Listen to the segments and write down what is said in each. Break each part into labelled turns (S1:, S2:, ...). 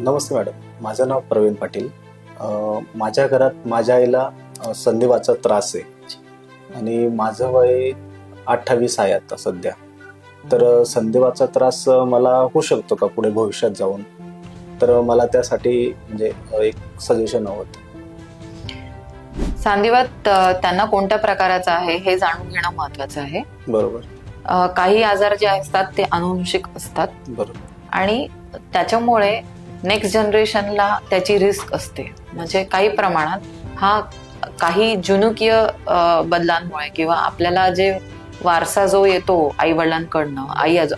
S1: नमस्ते madam, माझं नाव प्रवीण पाटील. माझ्या घरात माझ्या आईला संधिवाचा त्रास आहे आणि माझं वय 28 आहे आता सध्या. तर संधिवाचा त्रास मला होऊ शकतो का पुढे भविष्यात जाऊन? तर मला त्यासाठी म्हणजे एक सजेशन हवं होतं.
S2: सांधिवात त्यांना कोणत्या प्रकाराचा आहे हे जाणून घेणं महत्वाचं आहे.
S1: बरोबर.
S2: काही आजार जे असतात ते अनुवंशिक असतात.
S1: बरोबर.
S2: आणि त्याच्यामुळे नेक्स्ट जनरेशनला त्याची रिस्क असते. म्हणजे काही प्रमाणात हा काही जनुकीय बदलांमुळे किंवा आपल्याला जे वारसा जो येतो आई वडिलांकडनं,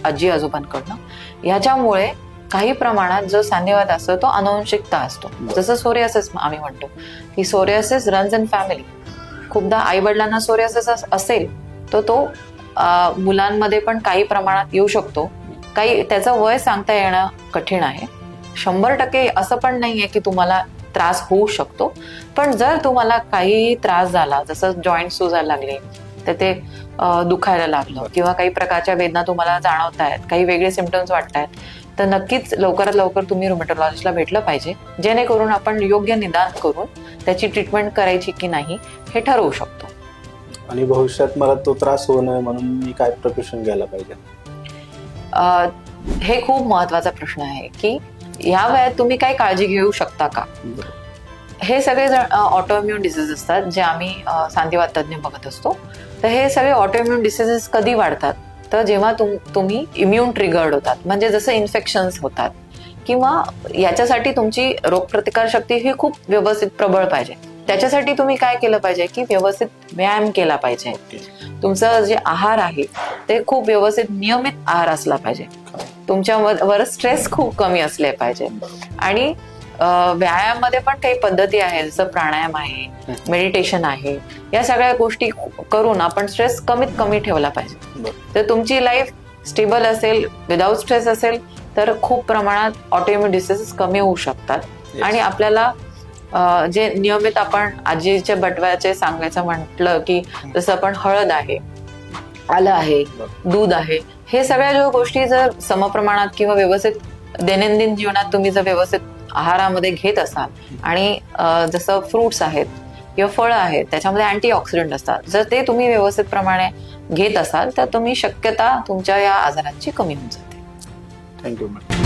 S2: आजी आजोबांकडनं, ह्याच्यामुळे काही प्रमाणात जो सांधिवात असतो तो अनुवंशिकता असतो. जसं सोरियासिस आम्ही म्हणतो की सोरियासिस रन्स इन फॅमिली. खूपदा आई वडिलांना सोरियासिस असेल तर तो मुलांमध्ये पण काही प्रमाणात येऊ शकतो. काही त्याचं वय सांगता येणं कठीण आहे. 100% असं पण नाहीये की तुम्हाला त्रास होऊ शकतो. पण जर तुम्हाला काही त्रास झाला, जसं जॉईंट सुजायला लागले तर ते दुखायला लागलं किंवा काही प्रकारच्या वेदना तुम्हाला जाणवत आहेत, काही वेगळे सिम्पटम्स वाटत आहेत, तर नक्कीच लवकरात लवकर तुम्ही रुमॅटॉलॉजिस्टला भेटलं पाहिजे, जेणेकरून आपण योग्य निदान करून त्याची ट्रीटमेंट करायची की नाही हे ठरवू शकतो.
S1: आणि भविष्यात मला तो त्रास होऊ नये म्हणून मी काय प्रिकॉशन घ्यायला पाहिजे?
S2: हे खूप महत्वाचा प्रश्न आहे की या वयात तुम्ही काय काळजी घेऊ शकता का? हे सगळे ऑटोइम्युन डिसीज असतात जे आम्ही सांधिवात तज्ञ बघत असतो. तर हे सगळे ऑटोइम्युन डिसीजेस कधी वाढतात? तर जेव्हा तुम्ही इम्युन ट्रिगर्ड होतात, म्हणजे जसं इन्फेक्शन्स होतात, किंवा याच्यासाठी तुमची रोगप्रतिकार शक्ती ही खूप व्यवस्थित प्रबळ पाहिजे. त्याच्यासाठी तुम्ही काय केलं पाहिजे की व्यवस्थित व्यायाम केला पाहिजे. तुमचं जे आहार आहे ते खूप व्यवस्थित नियमित आहार असला पाहिजे. तुमच्यावर स्ट्रेस खूप कमी असले पाहिजे. आणि व्यायामामध्ये पण काही पद्धती आहेत, जसं प्राणायाम आहे, मेडिटेशन आहे. या सगळ्या गोष्टी करून आपण स्ट्रेस कमीत कमी ठेवला पाहिजे. तर तुमची लाईफ स्टेबल असेल, विदाउट स्ट्रेस असेल, तर खूप प्रमाणात ऑटोइम्युन डिसीजेस कमी होऊ शकतात. आणि आपल्याला जे नियमित आपण आजीच्या बटव्याचे सांगायचं म्हटलं की जसं आपण हळद आहे, आलं आहे, दूध आहे, हे सगळ्या ज्या गोष्टी जर समप्रमाणात किंवा व्यवस्थित दैनंदिन जीवनात तुम्ही जर व्यवस्थित आहारामध्ये घेत असाल, आणि जसं फ्रुट्स आहेत किंवा फळं आहेत त्याच्यामध्ये अँटीऑक्सिडंट असतात, जर ते तुम्ही व्यवस्थित प्रमाणे घेत असाल तर तुम्ही शक्यता तुमच्या या आजारांची कमी होऊन जाते.
S1: Thank you madam.